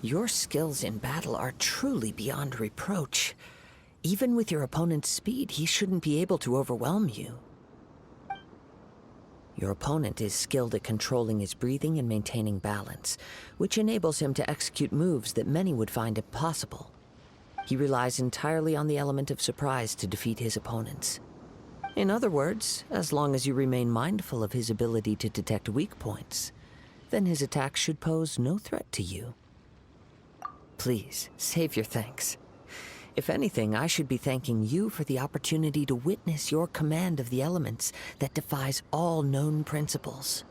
Your skills in battle are truly beyond reproach. Even with your opponent's speed, he shouldn't be able to overwhelm you. Your opponent is skilled at controlling his breathing and maintaining balance, which enables him to execute moves that many would find impossible. He relies entirely on the element of surprise to defeat his opponents. In other words, as long as you remain mindful of his ability to detect weak points, then his attacks should pose no threat to you. Please, save your thanks. If anything, I should be thanking you for the opportunity to witness your command of the elements that defies all known principles.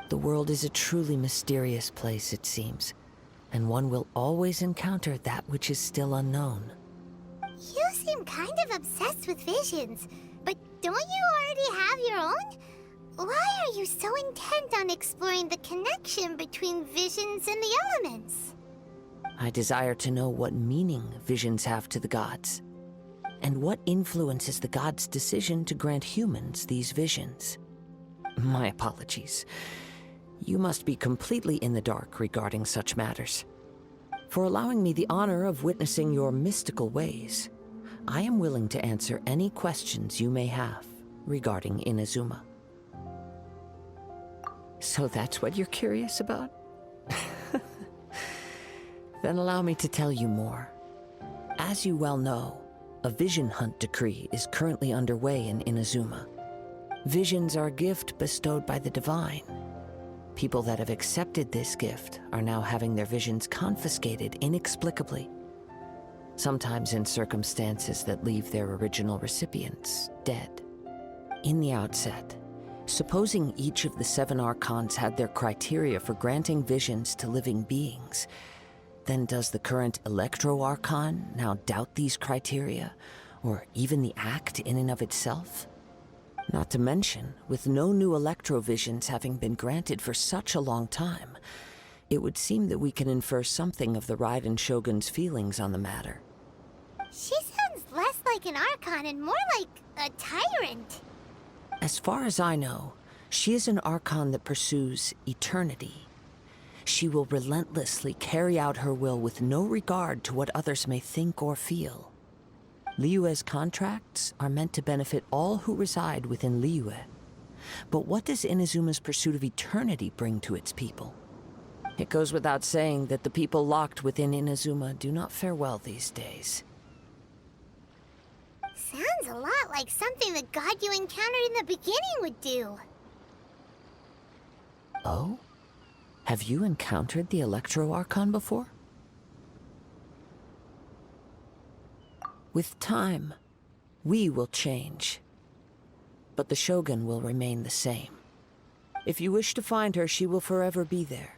The world is a truly mysterious place, it seems, and one will always encounter that which is still unknown. You seem kind of obsessed with visions, but don't you already have your own? Why are you so intent on exploring the connection between visions and the elements? I desire to know what meaning visions have to the gods, and what influences the gods' decision to grant humans these visions. My apologies. You must be completely in the dark regarding such matters. For allowing me the honor of witnessing your mystical ways, I am willing to answer any questions you may have regarding Inazuma. So that's what you're curious about? Then allow me to tell you more. As you well know, a vision hunt decree is currently underway in Inazuma. Visions are a gift bestowed by the divine. People that have accepted this gift are now having their visions confiscated inexplicably, sometimes in circumstances that leave their original recipients dead. In the outset, supposing each of the 7 archons had their criteria for granting visions to living beings, then does the current Electro-Archon now doubt these criteria, or even the act in and of itself? Not to mention, with no new Electro-Visions having been granted for such a long time, it would seem that we can infer something of the Raiden Shogun's feelings on the matter. She sounds less like an Archon and more like a tyrant. As far as I know, she is an Archon that pursues eternity. She will relentlessly carry out her will with no regard to what others may think or feel. Liyue's contracts are meant to benefit all who reside within Liyue. But what does Inazuma's pursuit of eternity bring to its people? It goes without saying that the people locked within Inazuma do not fare well these days. Sounds a lot like something the god you encountered in the beginning would do. Oh? Have you encountered the Electro-Archon before? With time, we will change. But the Shogun will remain the same. If you wish to find her, she will forever be there.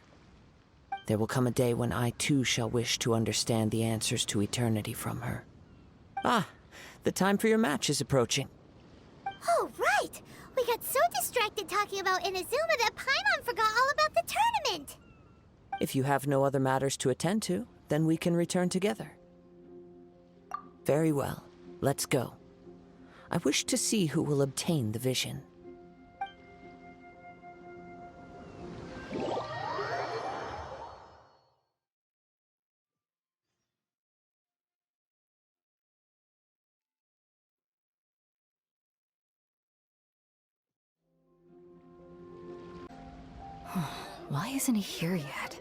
There will come a day when I too shall wish to understand the answers to eternity from her. Ah, the time for your match is approaching. Oh, right! We got so distracted talking about Inazuma that Paimon forgot all about the tournament! If you have no other matters to attend to, then we can return together. Very well. Let's go. I wish to see who will obtain the vision. Why isn't he here yet?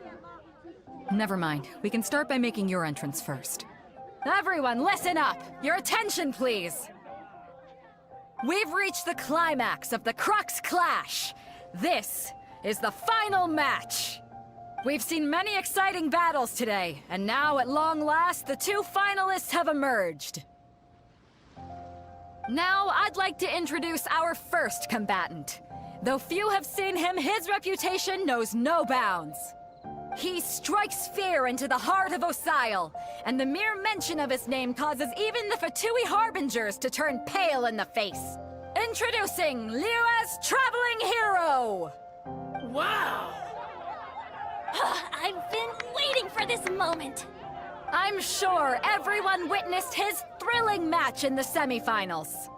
Never mind. We can start by making your entrance first. Everyone, listen up! Your attention, please! We've reached the climax of the Crux Clash! This is the final match! We've seen many exciting battles today, and now, at long last, the 2 finalists have emerged. Now, I'd like to introduce our first combatant. Though few have seen him, his reputation knows no bounds. He strikes fear into the heart of Osile, and the mere mention of his name causes even the Fatui Harbingers to turn pale in the face. Introducing Liyue's traveling hero! Wow! I've been waiting for this moment! I'm sure everyone witnessed his thrilling match in the semifinals.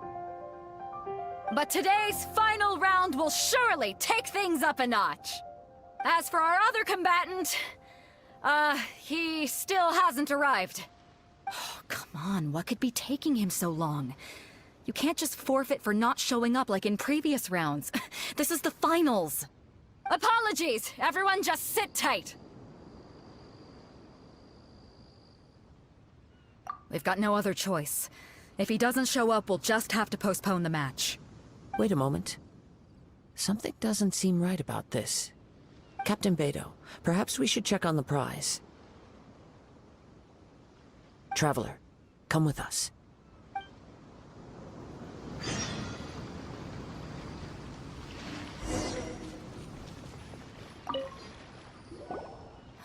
But today's final round will surely take things up a notch. As for our other combatant, He still hasn't arrived. Oh, come on, what could be taking him so long? You can't just forfeit for not showing up like in previous rounds. This is the finals. Apologies! Everyone just sit tight! We've got no other choice. If he doesn't show up, we'll just have to postpone the match. Wait a moment. Something doesn't seem right about this. Captain Beto, perhaps we should check on the prize. Traveler, come with us.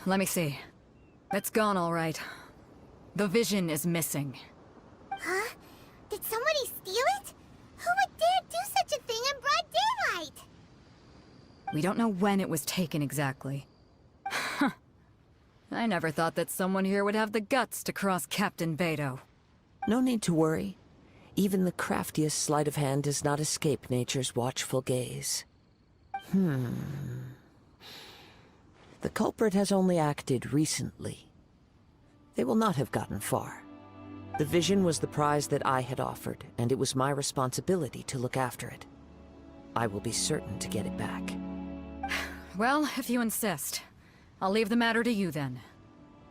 Let me see. It's gone all right. The vision is missing. Huh? Did somebody steal it? Who would dare do such a thing in broad daylight? We don't know when it was taken exactly. I never thought that someone here would have the guts to cross Captain Beto. No need to worry. Even the craftiest sleight of hand does not escape nature's watchful gaze. The culprit has only acted recently. They will not have gotten far. The vision was the prize that I had offered, and it was my responsibility to look after it. I will be certain to get it back. Well, if you insist. I'll leave the matter to you then.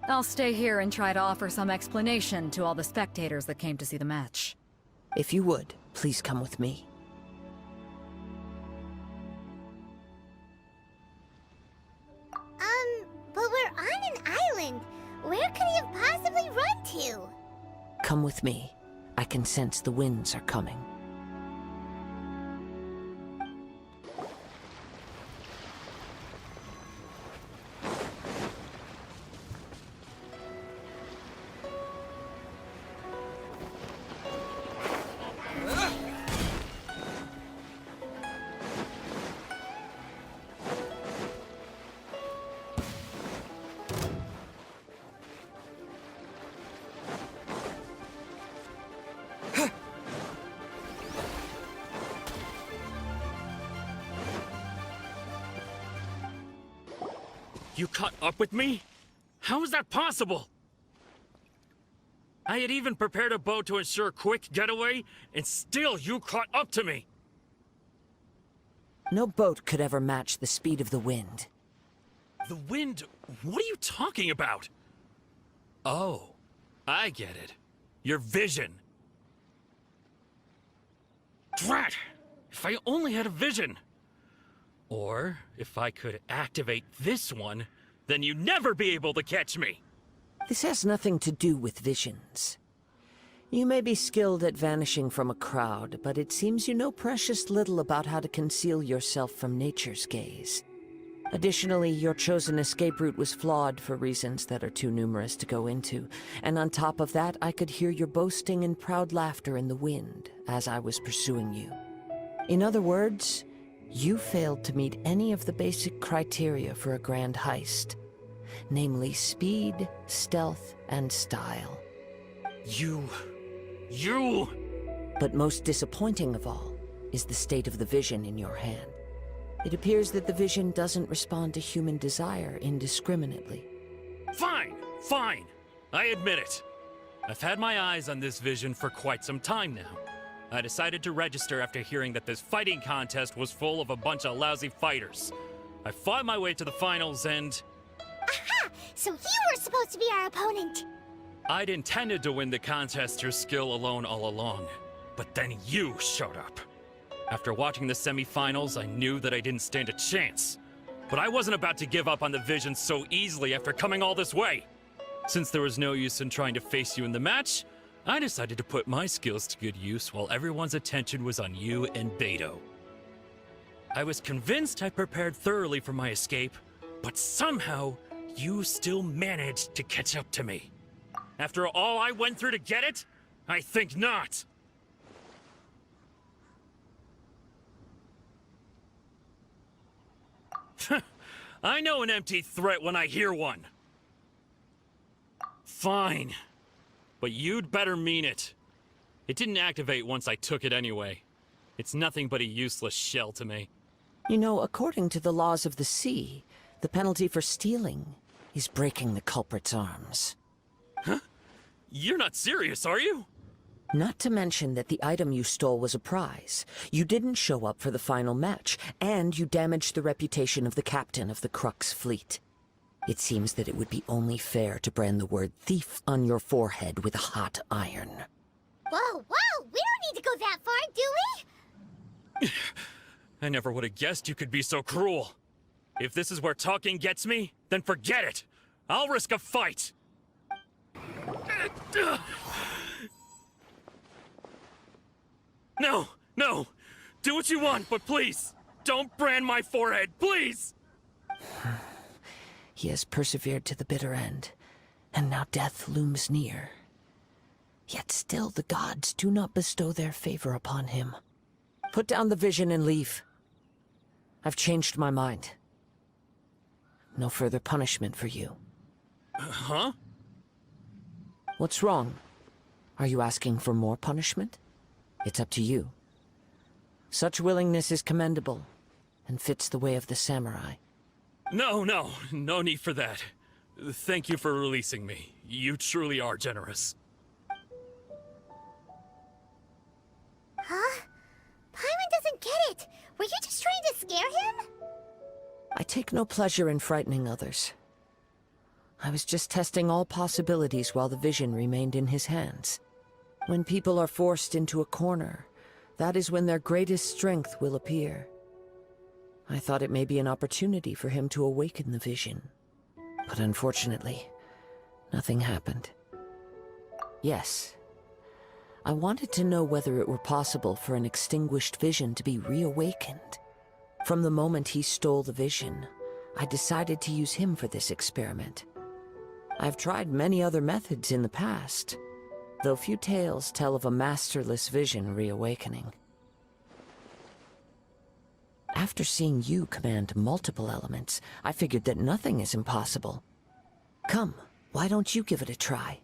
I'll stay here and try to offer some explanation to all the spectators that came to see the match. If you would, please come with me. But we're on an island. Where could he have possibly run to? Come with me. I can sense the winds are coming. You caught up with me? How is that possible? I had even prepared a boat to ensure a quick getaway, and still you caught up to me! No boat could ever match the speed of the wind. The wind? What are you talking about? Oh, I get it. Your vision. Drat! If I only had a vision! Or, if I could activate this one, then you'd never be able to catch me! This has nothing to do with visions. You may be skilled at vanishing from a crowd, but it seems you know precious little about how to conceal yourself from nature's gaze. Additionally, your chosen escape route was flawed for reasons that are too numerous to go into, and on top of that, I could hear your boasting and proud laughter in the wind as I was pursuing you. In other words, you failed to meet any of the basic criteria for a grand heist, namely speed, stealth, and style. You... But most disappointing of all is the state of the vision in your hand. It appears that the vision doesn't respond to human desire indiscriminately. Fine, fine. I admit it. I've had my eyes on this vision for quite some time now. I decided to register after hearing that this fighting contest was full of a bunch of lousy fighters. I fought my way to the finals and... Aha! So you were supposed to be our opponent! I'd intended to win the contest through skill alone all along. But then you showed up. After watching the semifinals, I knew that I didn't stand a chance. But I wasn't about to give up on the vision so easily after coming all this way. Since there was no use in trying to face you in the match, I decided to put my skills to good use while everyone's attention was on you and Beto. I was convinced I prepared thoroughly for my escape, but somehow, you still managed to catch up to me. After all I went through to get it? I think not. I know an empty threat when I hear one. Fine. But you'd better mean it. It didn't activate once I took it anyway. It's nothing but a useless shell to me. You know, according to the laws of the sea, the penalty for stealing is breaking the culprit's arms. You're not serious, are you? Not to mention that the item you stole was a prize. You didn't show up for the final match, and you damaged the reputation of the captain of the Crux fleet. It seems that it would be only fair to brand the word thief on your forehead with a hot iron. Whoa, whoa! We don't need to go that far, do we? I never would have guessed you could be so cruel. If this is where talking gets me, then forget it. I'll risk a fight. No, no. Do what you want, but please, don't brand my forehead, please! He has persevered to the bitter end, and now death looms near. Yet still the gods do not bestow their favor upon him. Put down the vision and leave. I've changed my mind. No further punishment for you. Huh? What's wrong? Are you asking for more punishment? It's up to you. Such willingness is commendable, and fits the way of the samurai. No need for that. Thank you for releasing me. You truly are generous. Huh? Paimon doesn't get it. Were you just trying to scare him? I take no pleasure in frightening others. I was just testing all possibilities while the vision remained in his hands. When people are forced into a corner, that is when their greatest strength will appear. I thought it may be an opportunity for him to awaken the vision. But unfortunately, nothing happened. Yes, I wanted to know whether it were possible for an extinguished vision to be reawakened. From the moment he stole the vision, I decided to use him for this experiment. I've tried many other methods in the past, though few tales tell of a masterless vision reawakening. After seeing you command multiple elements, I figured that nothing is impossible. Come, why don't you give it a try?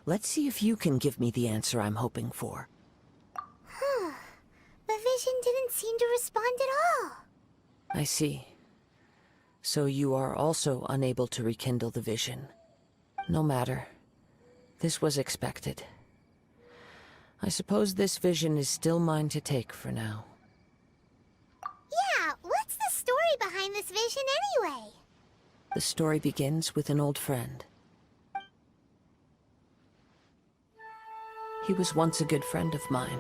Let's see if you can give me the answer I'm hoping for. The vision didn't seem to respond at all. I see. So you are also unable to rekindle the vision. No matter. This was expected. I suppose this vision is still mine to take for now. Yeah, what's the story behind this vision anyway? The story begins with an old friend. He was once a good friend of mine.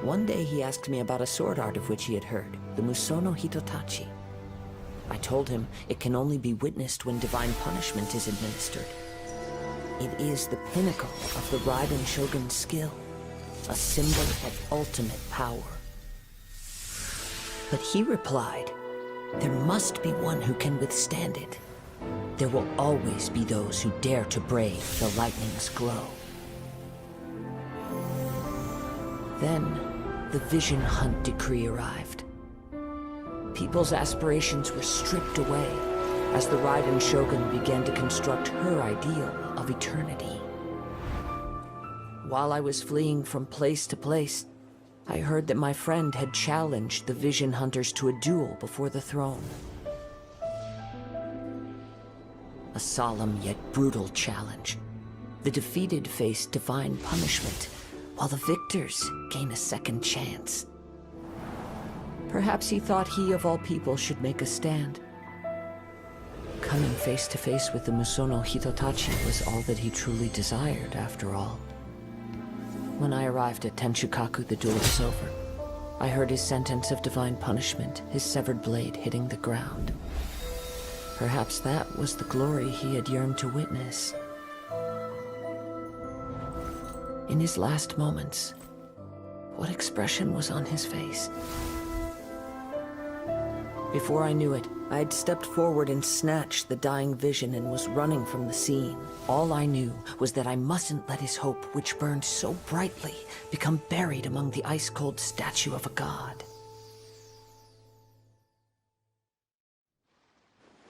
One day he asked me about a sword art of which he had heard, the Musono Hitotachi. I told him it can only be witnessed when divine punishment is administered. It is the pinnacle of the Raiden Shogun's skill, a symbol of ultimate power. But he replied, there must be one who can withstand it. There will always be those who dare to brave the lightning's glow. Then, the Vision Hunt decree arrived. People's aspirations were stripped away as the Raiden Shogun began to construct her ideal of eternity. While I was fleeing from place to place, I heard that my friend had challenged the Vision Hunters to a duel before the throne. A solemn yet brutal challenge. The defeated face divine punishment, while the victors gain a second chance. Perhaps he thought he of all people should make a stand. Coming face to face with the Musono Hitotachi was all that he truly desired, after all. When I arrived at Tenshukaku, the duel was over. I heard his sentence of divine punishment, his severed blade hitting the ground. Perhaps that was the glory he had yearned to witness. In his last moments, what expression was on his face? Before I knew it, I had stepped forward and snatched the dying vision and was running from the scene. All I knew was that I mustn't let his hope, which burned so brightly, become buried among the ice-cold statue of a god.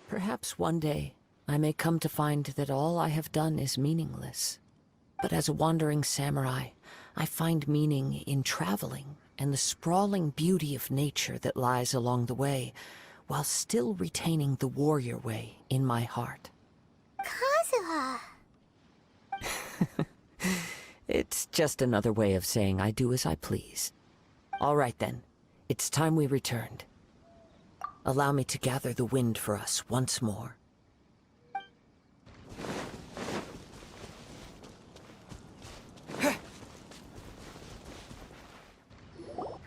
Perhaps one day, I may come to find that all I have done is meaningless. But as a wandering samurai, I find meaning in traveling and the sprawling beauty of nature that lies along the way, while still retaining the warrior way in my heart. It's just another way of saying I do as I please. All right then, it's time we returned. Allow me to gather the wind for us once more.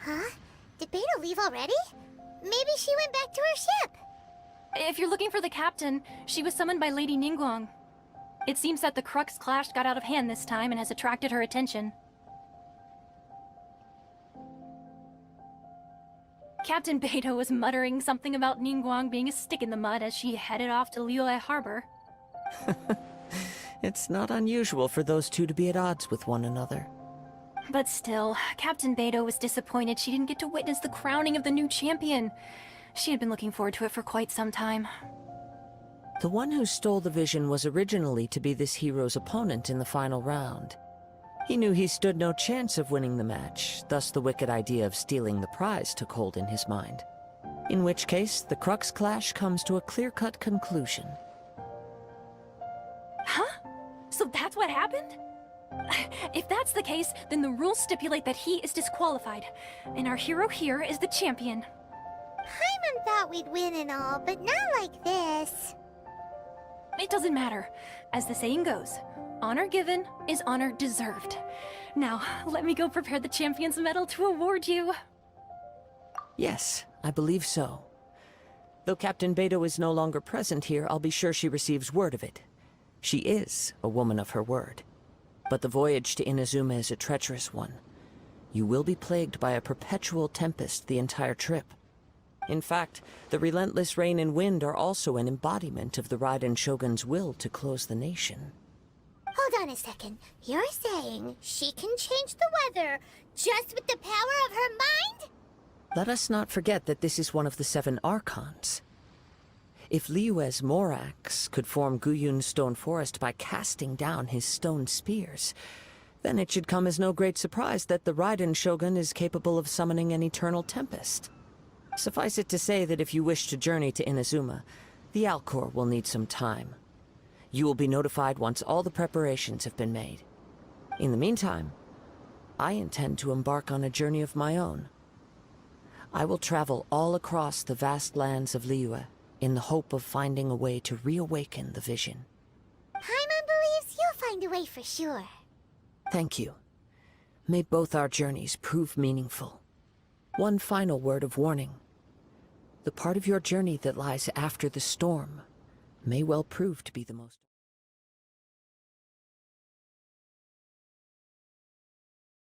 Huh? Did Beta leave already? Maybe she went back to her ship. If you're looking for the captain, she was summoned by Lady Ningguang. It seems that the Crux clash got out of hand this time and has attracted her attention. Captain Beidou was muttering something about Ningguang being a stick in the mud as she headed off to Liyue Harbor. It's not unusual for those two to be at odds with one another. But still, Captain Beidou was disappointed she didn't get to witness the crowning of the new champion. She had been looking forward to it for quite some time. The one who stole the vision was originally to be this hero's opponent in the final round. He knew he stood no chance of winning the match, thus the wicked idea of stealing the prize took hold in his mind. In which case, the Crux clash comes to a clear-cut conclusion. Huh? So that's what happened? If that's the case, then the rules stipulate that he is disqualified, and our hero here is the champion. Paimon thought we'd win and all, but not like this. It doesn't matter. As the saying goes, honor given is honor deserved. Now, let me go prepare the champion's medal to award you. Yes, I believe so. Though Captain Beidou is no longer present here, I'll be sure she receives word of it. She is a woman of her word. But the voyage to Inazuma is a treacherous one. You will be plagued by a perpetual tempest the entire trip. In fact, the relentless rain and wind are also an embodiment of the Raiden Shogun's will to close the nation. Hold on a second. You're saying she can change the weather just with the power of her mind? Let us not forget that this is one of the 7 Archons. If Liyue's Morax could form Guyun's stone forest by casting down his stone spears, then it should come as no great surprise that the Raiden Shogun is capable of summoning an eternal tempest. Suffice it to say that if you wish to journey to Inazuma, the Alcor will need some time. You will be notified once all the preparations have been made. In the meantime, I intend to embark on a journey of my own. I will travel all across the vast lands of Liyue in the hope of finding a way to reawaken the vision. Paimon believes you'll find a way for sure. Thank you. May both our journeys prove meaningful. One final word of warning. The part of your journey that lies after the storm may well prove to be the most